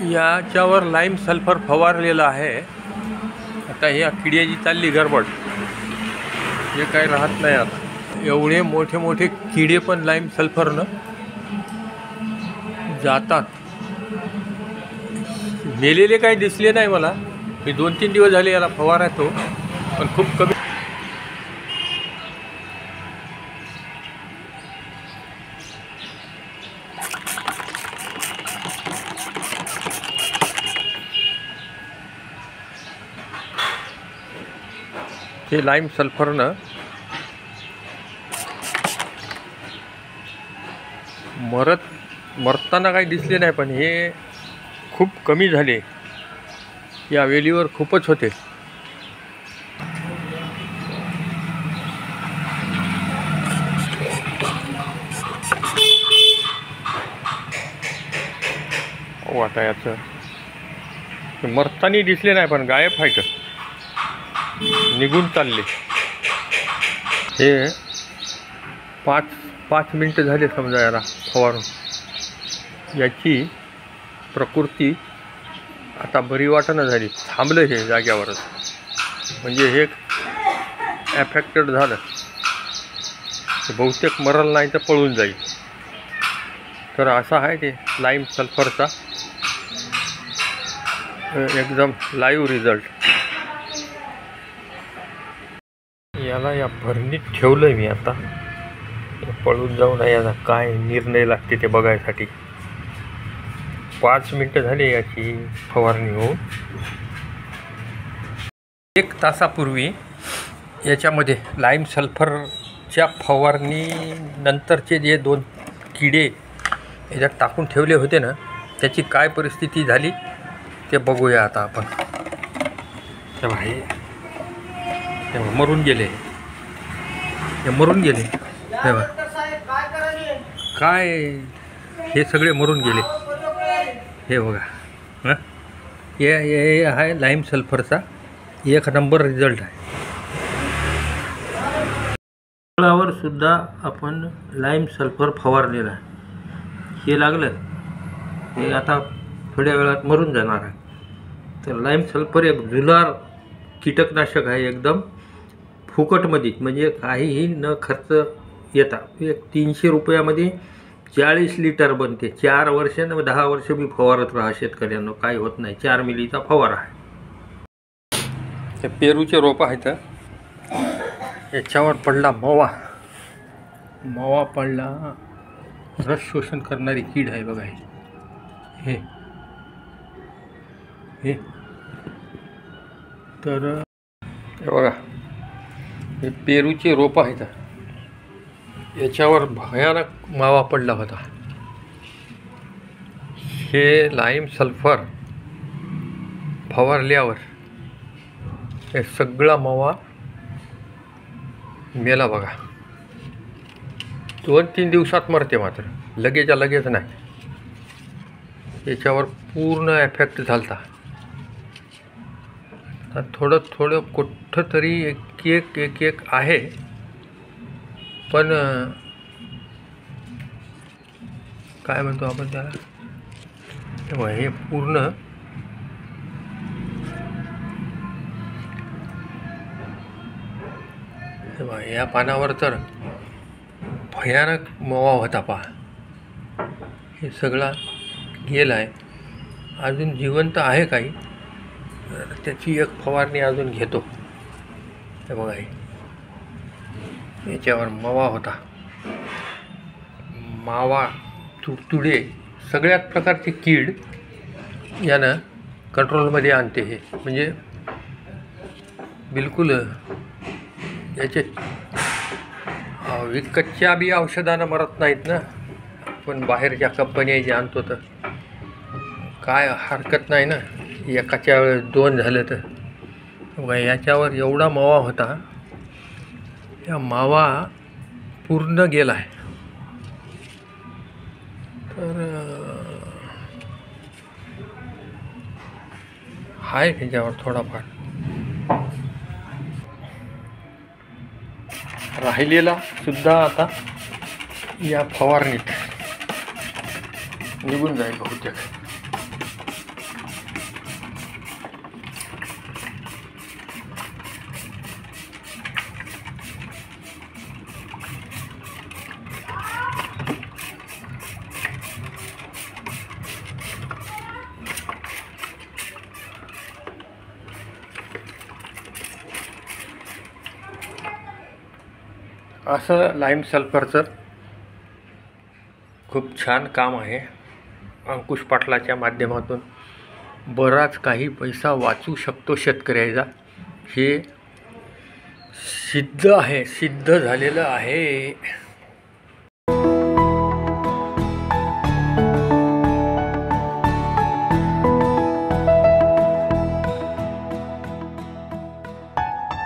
याच्यावर lime sulphur फवारलेलं आहे। आता ह्या किड्याची चालली गडबड, हे काही राहत नाही। आता एवढे मोठे मोठे किडे पण लाईम सल्फरनं जातात। मेलेले काही दिसले नाही मला, मी 2-3 दिवस झाले याला फवारतो, पण खूप कमी। हे लाईम सल्फरनं मरताना काही दिसले नाही, पण हे खूप कमी झाले। या वेलीवर खूपच होते। आता याचं मरताना दिसले नाही, पण गायब आहे का, निघून चालले। हे 5 मिनिटं झाले समजा याला फवारून। याची प्रकृती आता बरी वाटणं झाली, थांबलं हे जाग्यावरच, म्हणजे हे ॲफेक्टेड झालं। बहुतेक मरल नाही तर पळून जाईल। तर असा आहे ते लाईम सल्फरचा एकदम लाईव्ह रिझल्ट। याला या भरणीत ठेवलं मी, आता पळून जाऊ नये याचा काय निर्णय लागते ते बघायसाठी। 5 मिनिटं झाली याची फवारणी होऊन। 1 तासापूर्वी याच्यामध्ये लाईम सल्फरच्या फवारणी नंतरचे जे 2 किडे याच्यात टाकून ठेवले होते ना, त्याची काय परिस्थिती झाली ते बघूया आता आपण। तेव्हा हे मरून गेले, हे मरून गेले। तेव्हा काय हे सगळे मरून गेले, हे बघा। हां, हे आहे लाईम सल्फरचा 1 नंबर रिझल्ट आहे। फळावर सुद्धा आपण लाईम सल्फर फवारलेला आहे। हे लागलं, हे आता थोड्या वेळात मरून जाणार आहे। तर लाईम सल्फर एक जुलार कीटकनाशक आहे, एकदम फुकटमध्ये, म्हणजे काहीही न खर्च येता। 300 रुपयामध्ये 40 लिटर बनते। 4 वर्ष न 10 वर्ष मी फवारत राहा शेतकऱ्यांना, काही होत नाही। 4 मिलीचा फवारा आहे। हे पेरूचे रोप आहेत, याच्यावर पडला मावा पडला। रस शोषण करणारी कीड आहे बघा हे। तर हे बघा, हे पेरूचे रोप आहेत, याच्यावर भयानक मावा पडला होता। हे लाईम सल्फर फवारल्यावर हे सगळा मावा मेला बघा। 2-3 दिवसात मरते, मात्र लगेचच्या लगेच नाही। याच्यावर पूर्ण इफेक्ट झालता। थोडं कुठं तरी एक आहे, पण काय म्हणतो आपण त्याला, हे पूर्ण या पानावर तर भयानक मावा होता पहा। हे सगळा गेला आहे, अजून जिवंत आहे काही। त्याची एक फवारणी अजून घेतो। हे बघा, याच्यावर मावा होता, मावा, तुडतुडे, सगळ्याच प्रकारची कीड यानं कंट्रोलमध्ये आणते। हे म्हणजे बिलकुल याचे विकतच्या बी औषधानं मरत नाहीत ना, पण बाहेरच्या कंपन्या जे आणतो तर काय हरकत नाही ना, एकाच्या वेळेस 2 झालं तर। याच्यावर एवढा मावा होता, या मावा पूर्ण गेला आहे। तर आहे त्याच्यावर थोडाफार राहिलेला सुद्धा आता या फवारणीत निघून जाईल बहुतेक। असं लाईम सल्फरचं खूप छान काम आहे. अंकुश पाटलाच्या माध्यमातून बराच काही पैसा वाचू शकतो शेतकऱ्याचा. हे सिद्ध आहे, सिद्ध झालेलं आहे.